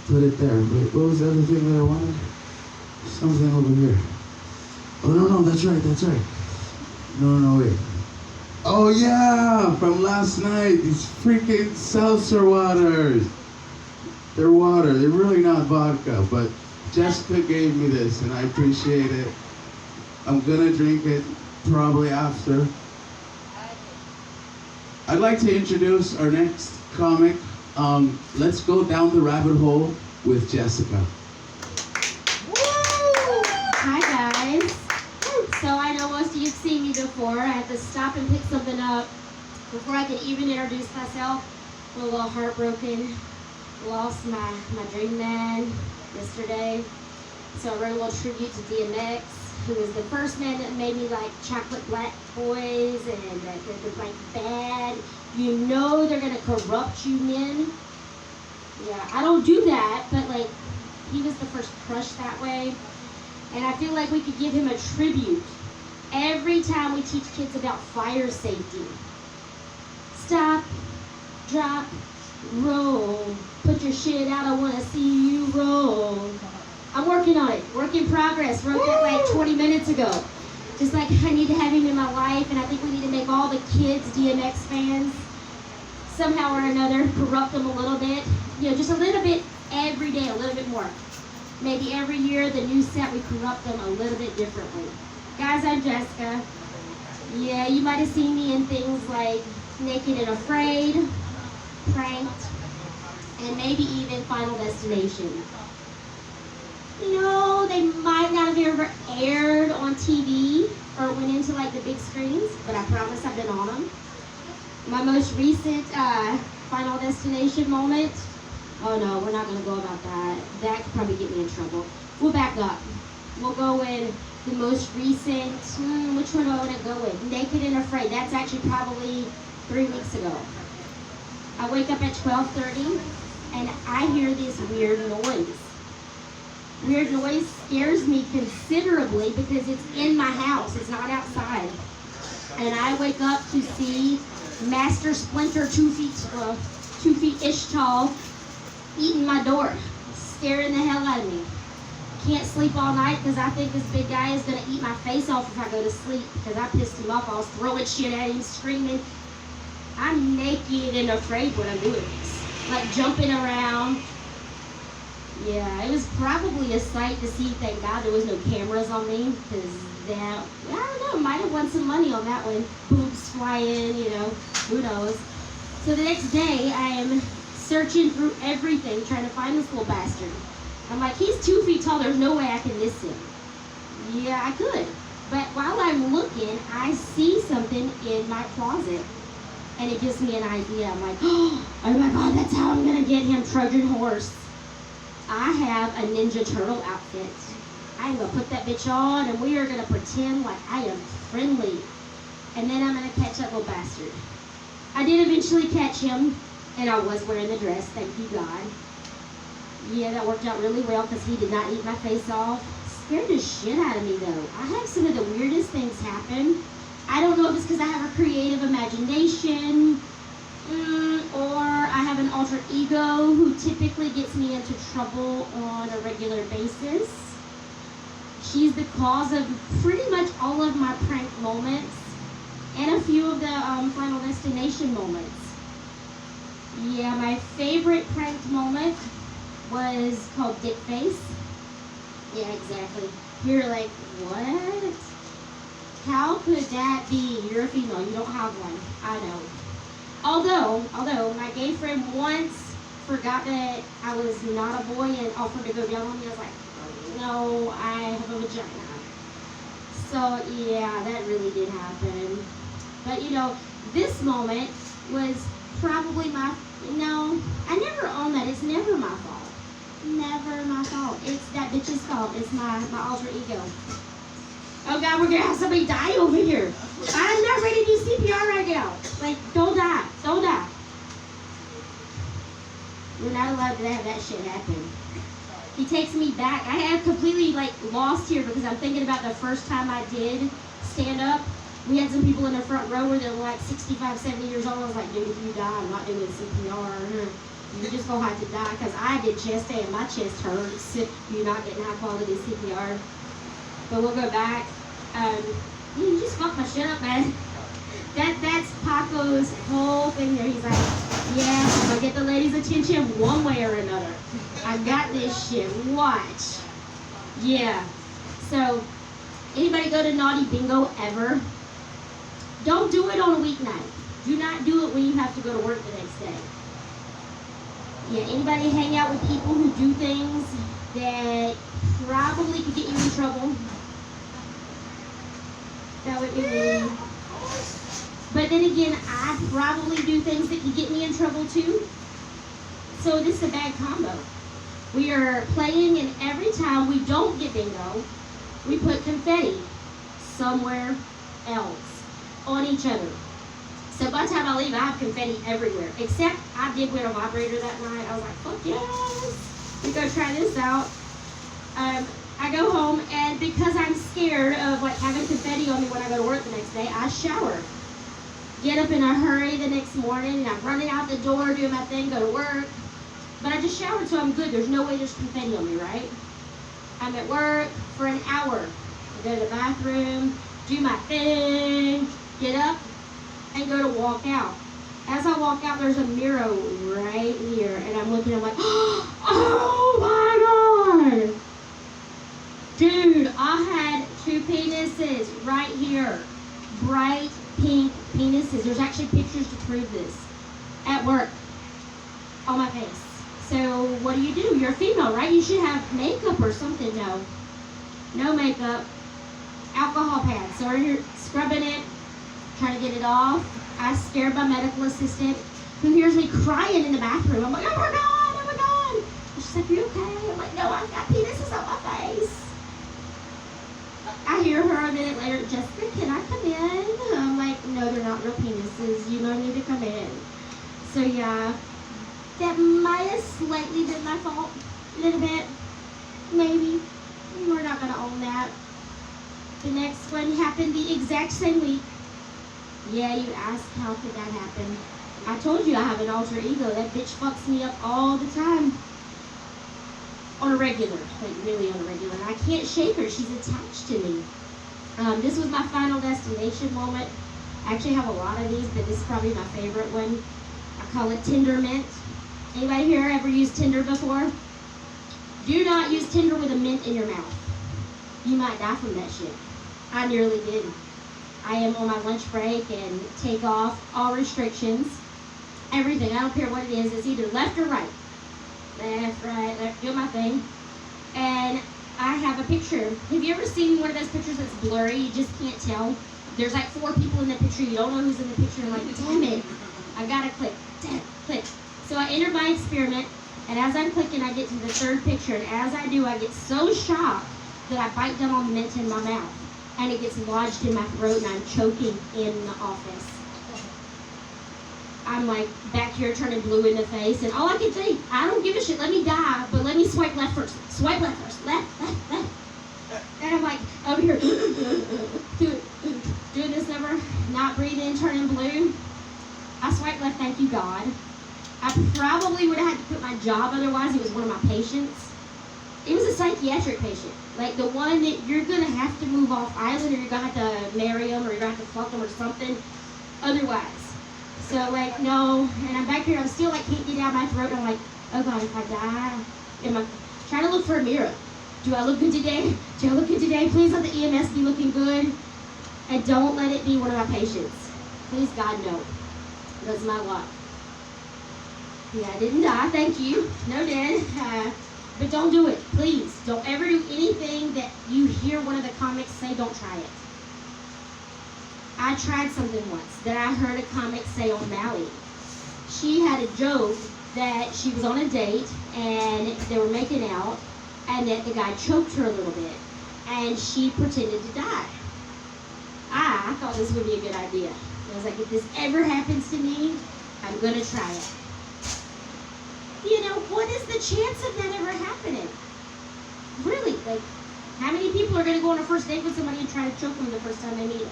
Put it there. Wait, what was the other thing that I wanted? Something over here. Oh, no, that's right. No, wait. Oh, yeah, from last night, these freaking seltzer waters. They're water. They're really not vodka, but Jessica gave me this, and I appreciate it. I'm gonna drink it probably after. I'd like to introduce our next comic. Let's go down the rabbit hole with Jessica. Hi guys. So I know most of you've seen me before. I had to stop and pick something up before I could even introduce myself. I'm a little heartbroken. Lost my dream man yesterday. So I wrote a little tribute to DMX, who was the first man that made me like chocolate black toys and that they're like bad. You know they're gonna corrupt you men. Yeah, I don't do that, but like he was the first crush that way. And I feel like we could give him a tribute every time we teach kids about fire safety. Stop, drop, roll. Put your shit out, I wanna see you roll. I'm working on it, work in progress. Wrote that like 20 minutes ago. Just like I need to have him in my life, and I think we need to make all the kids DMX fans. Somehow or another, corrupt them a little bit. You know, just a little bit every day, a little bit more. Maybe every year, the new set, we corrupt them a little bit differently. Guys, I'm Jessica. Yeah, you might have seen me in things like Naked and Afraid, Pranked, and maybe even Final Destination. You know, they might not have ever aired on TV or went into like the big screens, but I promise I've been on them. My most recent Final Destination moment, oh no, we're not gonna go about that. That could probably get me in trouble. We'll back up. We'll go with the most recent, which one do I wanna go with? Naked and Afraid, that's actually probably 3 weeks ago. I wake up at 12:30 and I hear this weird noise. Weird noise scares me considerably because it's in my house, it's not outside. And I wake up to see Master Splinter 2 feet-ish tall, eating my door, scaring the hell out of me. Can't sleep all night because I think this big guy is gonna eat my face off if I go to sleep because I pissed him off. I was throwing shit at him, screaming. I'm naked and afraid when I'm doing this. Like jumping around. Yeah, it was probably a sight to see. Thank God there was no cameras on me because that, I don't know, might have won some money on that one. Boobs flying, you know, who knows. So the next day I am searching through everything trying to find this little bastard. I'm like, he's 2 feet tall, there's no way I can miss him. Yeah, I could. But while I'm looking, I see something in my closet. And it gives me an idea. I'm like, oh my God, that's how I'm gonna get him, Trojan horse. I have a Ninja Turtle outfit. I'm gonna put that bitch on and we are gonna pretend like I am friendly. And then I'm gonna catch that little bastard. I did eventually catch him and I was wearing the dress, thank you God. Yeah, that worked out really well because he did not eat my face off. Scared the shit out of me though. I have some of the weirdest things happen. I don't know if it's because I have a creative imagination, or I have an alter ego who typically gets me into trouble on a regular basis. She's the cause of pretty much all of my prank moments and a few of the Final Destination moments. Yeah, my favorite pranked moment was called Dick Face. Yeah, exactly. You're like, what? How could that be? You're a female, you don't have one. I know. Although my gay friend once forgot that I was not a boy and offered to go down on me, I was like, no, I have a vagina. So yeah, that really did happen. But you know, this moment was probably no, I never own that. It's never my fault. Never my fault. It's that bitch's fault. It's my alter ego. Oh God, we're gonna have somebody die over here. I'm not ready to do CPR right now. Like, don't die. Don't die. We're not allowed to have that shit happen. He takes me back. I am completely like lost here because I'm thinking about the first time I did stand up. We had some people in the front row where they were like 65, 70 years old. I was like, dude, if you die, I'm not doing CPR. You're just gonna have to die because I did chest A and my chest hurts. You're not getting high quality CPR. But we'll go back. You just fucked my shit up, man. That's Paco's whole thing there. He's like, yeah, I'm gonna get the ladies' attention one way or another. I got this shit. Watch. Yeah. So, anybody go to Naughty Bingo ever? Don't do it on a weeknight. Do not do it when you have to go to work the next day. Yeah, anybody hang out with people who do things that probably could get you in trouble? That would be me. But then again, I probably do things that could get me in trouble too. So this is a bad combo. We are playing, and every time we don't get bingo, we put confetti somewhere else on each other. So by the time I leave, I have confetti everywhere. Except I did win a vibrator that night. I was like, fuck yes, we go try this out. I go home, and because I'm scared of like having confetti on me when I go to work the next day, I shower. Get up in a hurry the next morning, and I'm running out the door, doing my thing, go to work. But I just showered, so I'm good. There's no way there's confetti on me, right? I'm at work for an hour. I go to the bathroom, do my thing, get up, and go to walk out. As I walk out, there's a mirror right here, and I'm looking, I'm like, oh my God! Dude, I had two penises right here. Bright pink penises. There's actually pictures to prove this. At work. On my face. So, what do? You're a female, right? You should have makeup or something. No. No makeup. Alcohol pads. So, you're scrubbing it, trying to get it off. I scared my medical assistant, who hears me crying in the bathroom. I'm like, oh my God, oh my God. And she's like, you okay? I'm like, no, I've got penises on my face. I hear her a minute later, Jessica, can I come in? I'm like, no, they're not real penises. You don't need to come in. So yeah, that might have slightly been my fault. A little bit. Maybe. We're not going to own that. The next one happened the exact same week. Yeah, you asked, how could that happen? I told you I have an alter ego. That bitch fucks me up all the time. On a regular, like really on a regular. And I can't shake her. She's attached to me. This was my final destination moment. I actually have a lot of these, but this is probably my favorite one. I call it Tinder Mint. Anybody here ever used Tinder before? Do not use Tinder with a mint in your mouth. You might die from that shit. I nearly did. I am on my lunch break and take off all restrictions. Everything. I don't care what it is. It's either left or right. Left, right, left, do my thing. And I have a picture. Have you ever seen one of those pictures that's blurry? You just can't tell. There's like 4 people in the picture. You don't know who's in the picture. I'm like, damn it. I gotta click. Damn, click. So I enter my experiment, and as I'm clicking, I get to the 3rd picture. And as I do, I get so shocked that I bite down on the mint in my mouth. And it gets lodged in my throat, and I'm choking in the office. I'm like back here turning blue in the face, and all I can think, I don't give a shit, let me die, but let me swipe left first. Swipe left first. Left, left, left. And I'm like over here doing this number, not breathing, turning blue. I swipe left, thank you God. I probably would have had to quit my job otherwise. It was one of my patients. It was a psychiatric patient. Like the one that you're going to have to move off island, or you're going to have to marry him, or you're going to have to fuck him or something. Otherwise. So like, no, and I'm back here, I'm still like, can't get down my throat, and I'm like, oh God, if I die, am I trying to look for a mirror? Do I look good today? Do I look good today? Please let the EMS be looking good, and don't let it be one of my patients. Please God, no. That's my luck. Yeah, I didn't die, thank you. No dead. But don't do it, please. Don't ever do anything that you hear one of the comics say, don't try it. I tried something once that I heard a comic say on Maui. She had a joke that she was on a date and they were making out, and that the guy choked her a little bit, and she pretended to die. I thought this would be a good idea. I was like, if this ever happens to me, I'm gonna try it. You know, what is the chance of that ever happening? Really, like, how many people are gonna go on a first date with somebody and try to choke them the first time they meet them?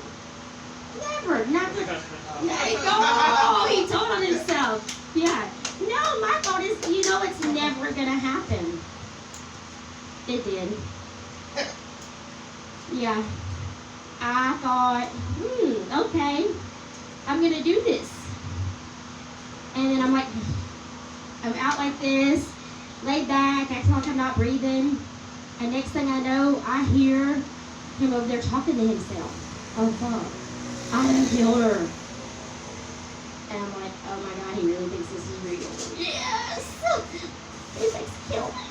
Never, never. Oh, he told on himself. Yeah. No, my thought is, it's never gonna happen. It did. Yeah. I thought, okay, I'm gonna do this. And then I'm like, I'm out like this, laid back, acting like I'm not breathing. And next thing I know, I hear him over there talking to himself. Oh fuck, I'm gonna kill her. And I'm like, oh my God, he really thinks this is real. Yes! He thinks kill me.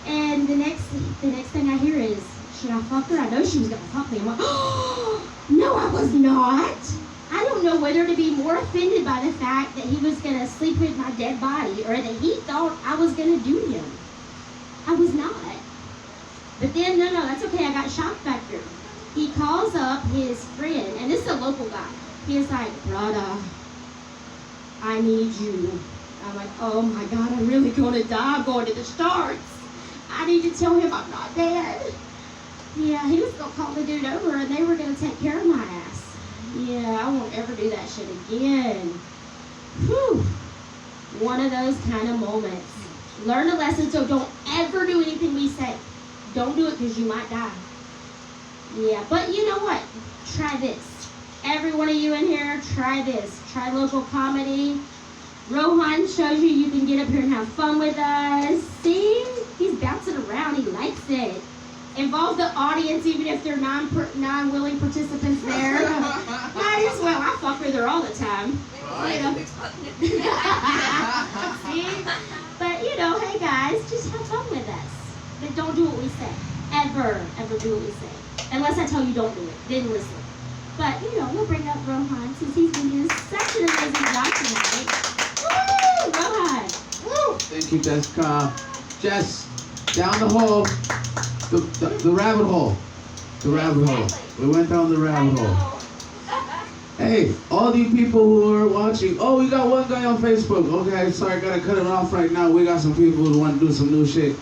And the next thing I hear is, should I fuck her? I know she was gonna fuck me. I'm like, oh, no, I was not. I don't know whether to be more offended by the fact that he was gonna sleep with my dead body or that he thought I was gonna do him. I was not. But then, no, that's okay. I got shock factor. He calls up his friend, and this is a local guy. He is like, brother, I need you. I'm like, oh my God, I'm really gonna die. I'm going to the stars. I need to tell him I'm not dead. Yeah, he was gonna call the dude over and they were gonna take care of my ass. Yeah, I won't ever do that shit again. Whew. One of those kind of moments. Learn a lesson, so don't ever do anything we say. Don't do it because you might die. Yeah, but you know what? Try this. Every one of you in here, try this. Try local comedy. Rohan shows you can get up here and have fun with us. See? He's bouncing around. He likes it. Involve the audience, even if they're non-willing participants there. Might as well. I fuck with her all the time. See? But, hey guys, just have fun with us. But don't do what we say. Ever do what we say. Unless I tell you don't do it. Then listen. But, we'll bring up Rohan since he's been doing such an amazing job tonight. Woo! Rohan! Woo! Thank you, Jessica. Jess, down the hole. The rabbit hole. The rabbit hole. We went down the rabbit hole. Hey, all you people who are watching. Oh, we got one guy on Facebook. Okay, sorry, gotta cut it off right now. We got some people who want to do some new shit.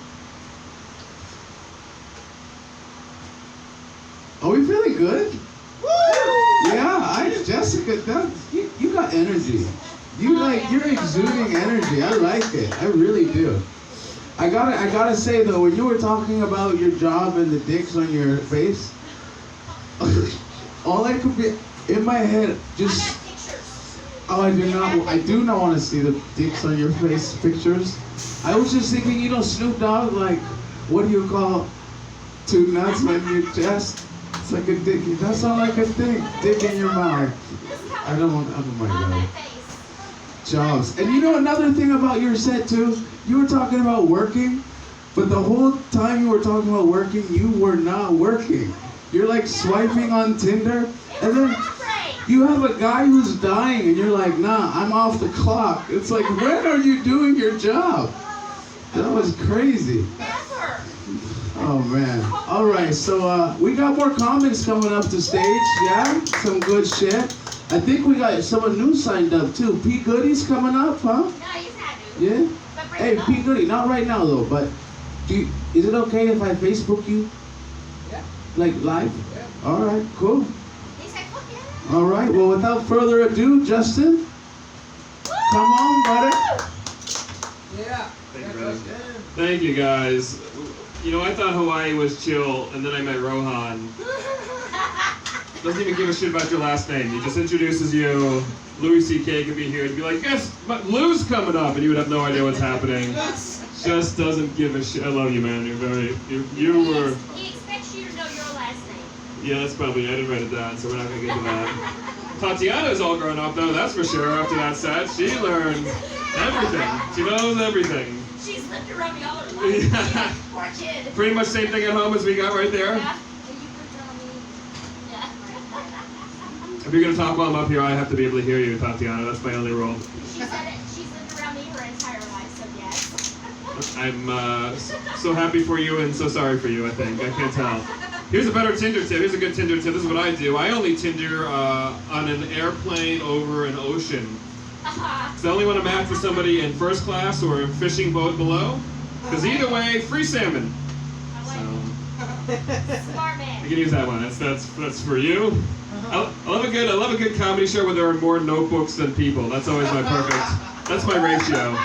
Are we feeling good? Yeah, Jessica, you got energy. You're exuding energy. I like it. I really do. I gotta say though, when you were talking about your job and the dicks on your face, all I could be in my head just. Oh, I do not want to see the dicks on your face pictures. I was just thinking, Snoop Dogg, like, what do you call two nuts when you just? It's like a dick. That sounds like a thing. Dick in your mouth. I don't want. Oh my God. Jobs. And another thing about your set too, you were talking about working, but the whole time you were talking about working, you were not working. You're like swiping on Tinder, and then you have a guy who's dying, and you're like, nah, I'm off the clock. It's like, when are you doing your job? That was crazy. Never. Oh man. All right, so we got more comics coming up to stage. Yeah, some good shit. I think we got someone new signed up too. P. Goody's coming up, huh? No, he's had to. Yeah. Hey, P. Goody, not right now though. But is it okay if I Facebook you? Yeah. Like live? Yeah. All right, cool. He said, fuck yeah. All right. Well, without further ado, Justin, come on, brother. Yeah. Thank you, brother. Thank you, guys. I thought Hawaii was chill, and then I met Rohan. Doesn't even give a shit about your last name. He just introduces you. Louis C.K. could be here and be like, yes, but Lou's coming up, and you would have no idea what's happening. Just doesn't give a shit. I love you, man. You were. He expects you to know your last name. Yeah, that's probably. I didn't write it down, so we're not gonna get to that. Tatiana's all grown up though. That's for sure. After that set, she learned everything. She knows everything. She's lived around me all her life. Yeah. Poor kid. Pretty much same thing at home as we got right there. Yeah. And you put on me. Yeah. If you're gonna talk while I'm up here, I have to be able to hear you, Tatiana. That's my only rule. She said it. She's lived around me her entire life, so yes. I'm so happy for you and so sorry for you, I think. I can't tell. Here's a better Tinder tip. Here's a good Tinder tip. This is what I do. I only Tinder on an airplane over an ocean. So I only want to match with somebody in first class or a fishing boat below. Because either way, free salmon. I like So it. Smart man. you can use that one. That's for you. I love a good comedy show where there are more notebooks than people. That's always my perfect. That's my ratio.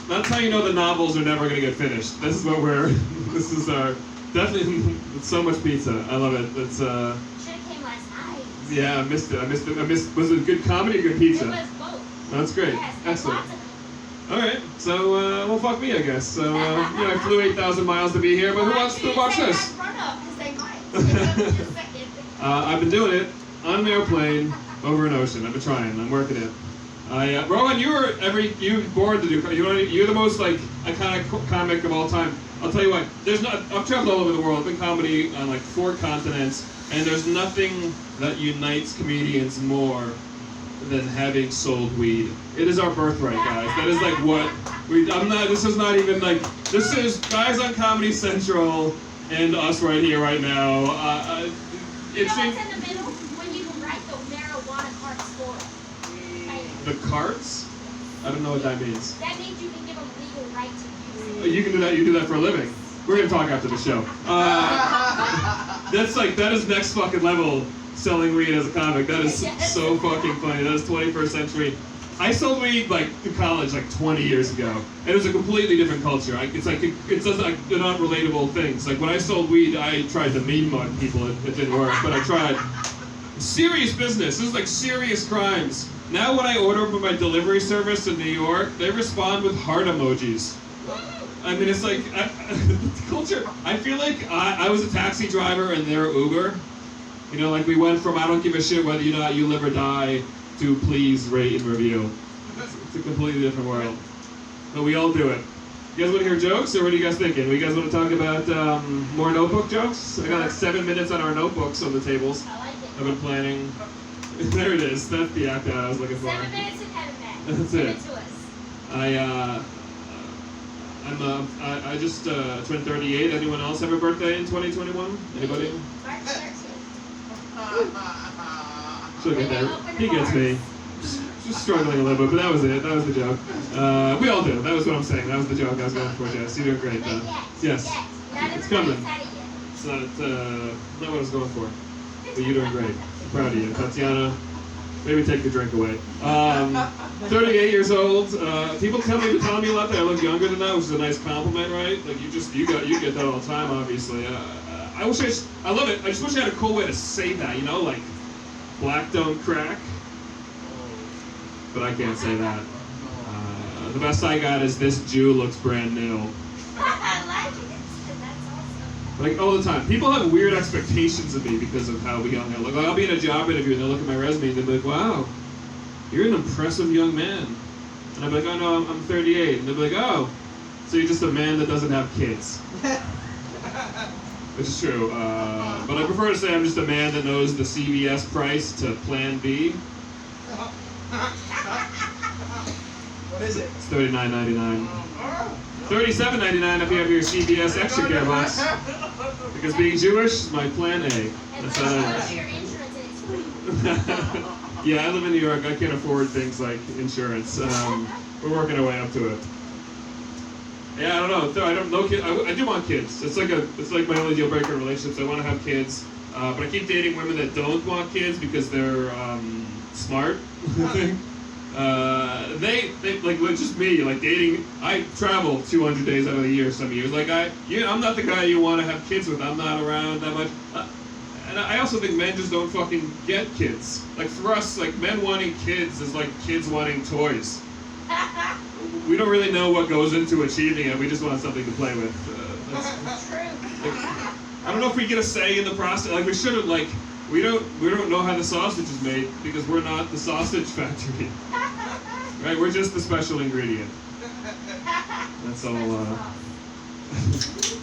That's how you know the novels are never gonna get finished. This is what we're. This is our definitely. It's so much pizza. I love it. It's Should've came last night. Yeah, I missed it. Was it good comedy or good It pizza? was both. That's great. Yes, and Excellent. lots of them. All right. So well, fuck me, I guess. So I flew 8,000 miles to be here, but who wants to watch this? Run up, 'cause they might. Just a second. I've been doing it on an airplane over an ocean. I've been trying. I'm working it. Rohan, you're born to do. You're the most like iconic comic of all time. I'll tell you what. I've traveled all over the world. I've been comedy on like 4 continents, and there's nothing that unites comedians more than having sold weed. It is our birthright, guys. That is like what we. I'm not. This is not even like. This is guys on Comedy Central and us right here, right now. You know what's in the middle? When you write the marijuana card score. Right. The carts? I don't know what that means. That means you can give them legal right to use it. You can do that. You do that for a living. We're gonna talk after the show. That is next fucking level. Selling weed as a comic. That is so fucking funny. That is 21st century. I sold weed like to college like 20 years ago, and it was a completely different culture. It's just like they're not relatable things. Like when I sold weed, I tried to mean mug people. It didn't work, but I tried. Serious business. This is like serious crimes. Now when I order from my delivery service in New York, they respond with heart emojis. I mean, it's like culture. I feel like I was a taxi driver and they're Uber. You know, like we went from I don't give a shit whether you live or die to please rate and review. It's a completely different world. But we all do it. You guys want to hear jokes, or what are you guys thinking? You guys want to talk about more notebook jokes? I got like 7 minutes on our notebooks on the tables. I like it. I've been planning. There it is. That's the act out I was looking for. 7 minutes ahead of that. That's Give it. it to us. I just turned 38. Anyone else have a birthday in 2021? Anybody? March 13th. Look at that. He gets me. Just struggling a little bit, but that was it. That was the joke. We all do. That was what I'm saying. That was the joke I was going for, Jess. You're doing great, But though. yes. Yes. Not It's everybody's coming. had it yet. It's not what I was going for. But you're doing great. I'm proud of you. Tatiana, maybe take the drink away. 38 years old. People tell me a lot that I look younger than that, which is a nice compliment, right? Like you get that all the time, obviously. I love it. I just wish I had a cool way to say that, you know, like black don't crack. But I can't say that. The best I got is this Jew looks brand new. I like it. That's awesome. Like all the time. People have weird expectations of me because of how young I look. Like, I'll be in a job interview and they'll look at my resume and they'll be like, wow, you're an impressive young man. And I'll be like, oh no, I'm 38. And they'll be like, oh, so you're just a man that doesn't have kids. Which is true. But I prefer to say I'm just a man that knows the CVS price to Plan B. What is it? It's $39.99. $37.99 if you have your CVS extra care box. Because being Jewish is my Plan A. And That's let's how go it to your insurance and it's free. is. Yeah, I live in New York. I can't afford things like insurance. We're working our way up to it. Yeah, I don't know. I don't know. I do want kids. It's like my only deal breaker in relationships. I want to have kids, but I keep dating women that don't want kids because they're smart. I think. They like just me, like dating. I travel 200 days out of the year some years. Like I'm not the guy you want to have kids with. I'm not around that much. And I also think men just don't fucking get kids. Like for us, like men wanting kids is like kids wanting toys. We don't really know what goes into achieving it. We just want something to play with. That's, True. like, I don't know if we get a say in the process. Like we shouldn't. Like we don't know how the sausage is made because we're not the sausage factory. Right? We're just the special ingredient. That's all.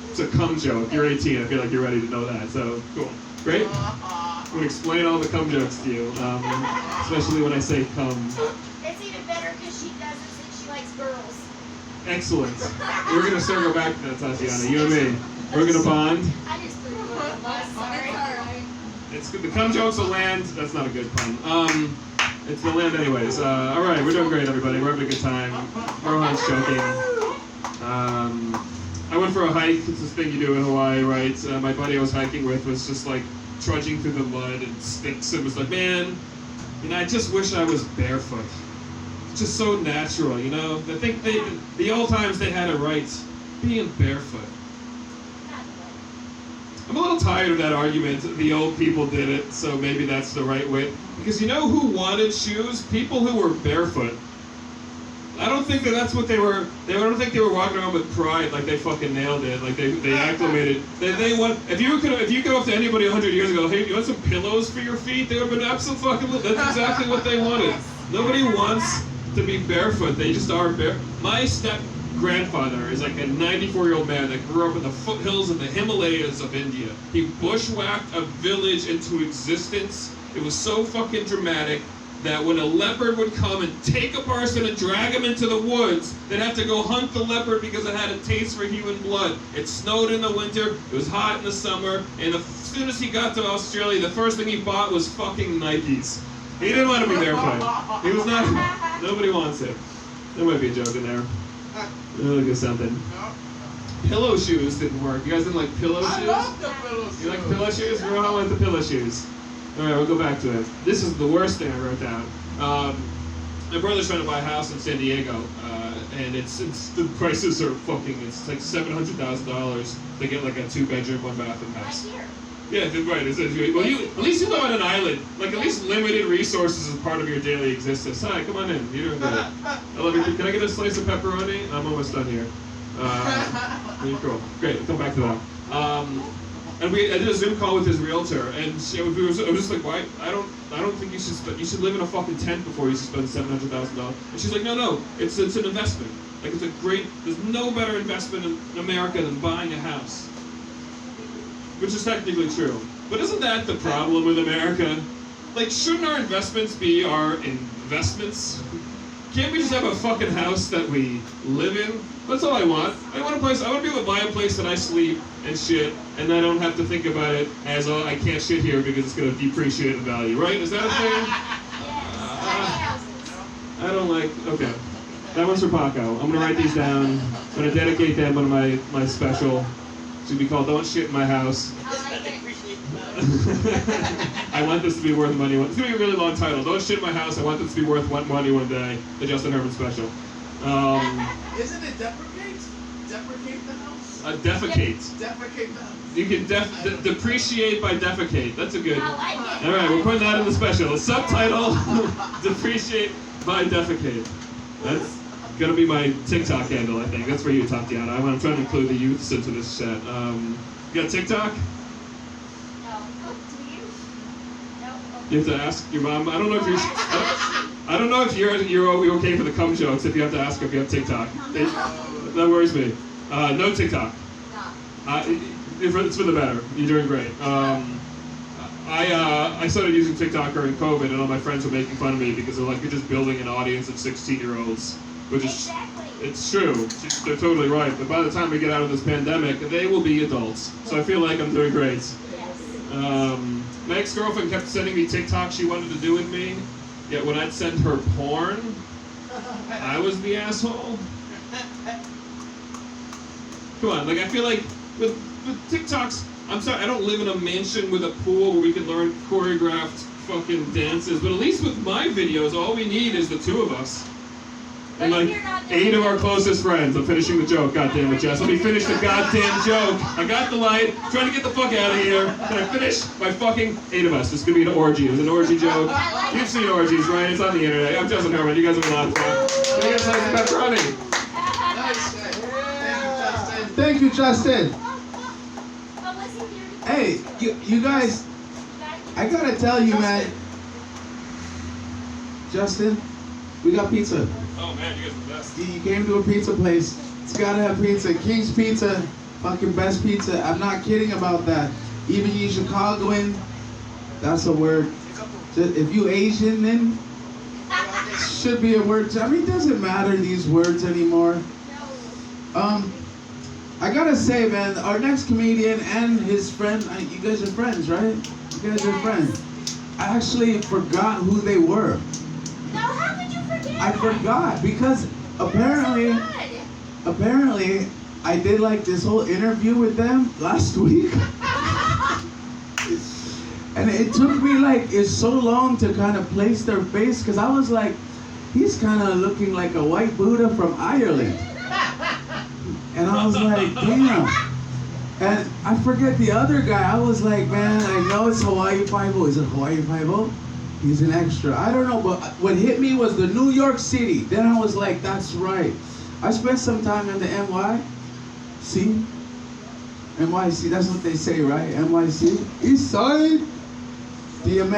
It's a cum joke. You're 18. I feel like you're ready to know that. So cool. Great. I'm gonna explain all the cum jokes to you, especially when I say cum. It's even better because she doesn't think she likes girls. Excellent. We're gonna circle back to that, Tatiana. You and me. We're gonna bond. I just threw you under the bus, sorry. It's good. The cum jokes will land. That's not a good pun. It's gonna land anyways. All right, we're doing great, everybody. We're having a good time. Rohan's joking. going for a hike. It's this thing you do in Hawaii, right? My buddy I was hiking with was just like trudging through the mud and sticks and was like, man, I just wish I was barefoot. It's just so natural, I think the old times they had it right, being barefoot. I'm a little tired of that argument. The old people did it, so maybe that's the right way. Because you know who wanted shoes? People who were barefoot. I don't think that's what they were. I don't think they were walking around with pride, like they fucking nailed it, like they acclimated. They want. If you go up to anybody 100 years ago, hey, you want some pillows for your feet? They would have been absolutely. That's exactly what they wanted. Nobody wants to be barefoot. They just are bare. My step-grandfather is like a 94-year-old man that grew up in the foothills of the Himalayas of India. He bushwhacked a village into existence. It was so fucking dramatic that when a leopard would come and take a person and drag him into the woods, they'd have to go hunt the leopard because it had a taste for human blood. It snowed in the winter, it was hot in the summer, and as soon as he got to Australia, the first thing he bought was fucking Nikes. He didn't want to be barefoot. He was not, nobody wants it. There might be a joke in there. Look at something. Pillow shoes didn't work. You guys didn't like pillow shoes? I love the pillow shoes. You like pillow shoes? Rohan went the pillow shoes. Alright, we'll go back to it. This is the worst thing I wrote down. My brother's trying to buy a house in San Diego, and it's the prices are fucking, it's like $700,000 to get like a 2-bedroom, 1-bathroom house. Right here. Yeah, right. Well, at least you live on an island. Like, at least limited resources is part of your daily existence. Hi, come on in. You're doing good. I love you. Can I get a slice of pepperoni? I'm almost done here. Cool. Great. Come back to that. And I did a Zoom call with his realtor, and I was just like, why? I don't think you should live in a fucking tent before you should spend $700,000. And she's like, no, it's an investment. Like, there's no better investment in America than buying a house. Which is technically true. But isn't that the problem with America? Like, shouldn't our investments be our investments? Can't we just have a fucking house that we live in? That's all I want. I want to be able to buy a place that I sleep and shit, and I don't have to think about it as, oh, I can't shit here because it's going to depreciate in value, right? Is that a thing? I don't like, okay. That one's for Paco. I'm going to write these down. I'm going to dedicate them to my special. It should be called Don't Shit in My House. I want this to be worth money. It's going to be a really long title. Don't Shit in My House. I want this to be worth money one day. The Justin Herman special. Isn't it deprecate? Deprecate the house? Defecate. Defecate the house. You can depreciate by defecate. That's a good. I like it. All right, we're putting that in the special. The subtitle: Depreciate by defecate. That's gonna be my TikTok handle, I think. That's for you, Tatiana. I'm trying to include the youths into this chat. You got TikTok? No. Do you? No. You have to ask your mom. I don't know if I don't know if you're okay for the cum jokes. If you have to ask her if you have TikTok, that worries me. No TikTok. It's for the better. You're doing great. I started using TikTok during COVID, and all my friends were making fun of me because they're like, you're just building an audience of 16-year-olds, which is it's true. They're totally right. But by the time we get out of this pandemic, they will be adults. So I feel like I'm doing great. Yes. My ex-girlfriend kept sending me TikToks she wanted to do with me, yet when I'd send her porn, I was the asshole. Come on, like I feel like with TikToks, I'm sorry, I don't live in a mansion with a pool where we can learn choreographed fucking dances, but at least with my videos, all we need is the two of us. And like 8 of our closest friends. I'm finishing the joke, goddammit, Jess. Let me finish the goddamn joke. I got the light, trying to get the fuck out of here. Can I finish? My fucking 8 of us. It's gonna be an orgy. It was an orgy joke. You've seen orgies, right? It's on the internet. I'm Justin Herman. You guys have a lot of fun. You guys like the pepperoni? Nice. Thank you, Justin. Hey, you guys, I gotta tell you, man. Justin, we got pizza. Oh man, you guys are the best. You came to a pizza place. It's gotta have pizza. King's Pizza, fucking best pizza. I'm not kidding about that. Even you Chicagoan, that's a word. If you Asian, then should be a word. I mean, it doesn't matter these words anymore. I gotta say, man, our next comedian and his friend, you guys are friends, right? You guys are friends. I actually forgot who they were. No, how could you forget? I forgot because apparently I did like this whole interview with them last week. And it took me like, it's so long to kind of place their face, because I was like, he's kind of looking like a white Buddha from Ireland. And I was like, damn. And I forget the other guy. I was like, man, I know it's Hawaii Five-0. Is it Hawaii Five-0? He's an extra. I don't know, but what hit me was the New York City. Then I was like, that's right. I spent some time in the NYC. NYC, that's what they say, right? NYC. East Side. DMX.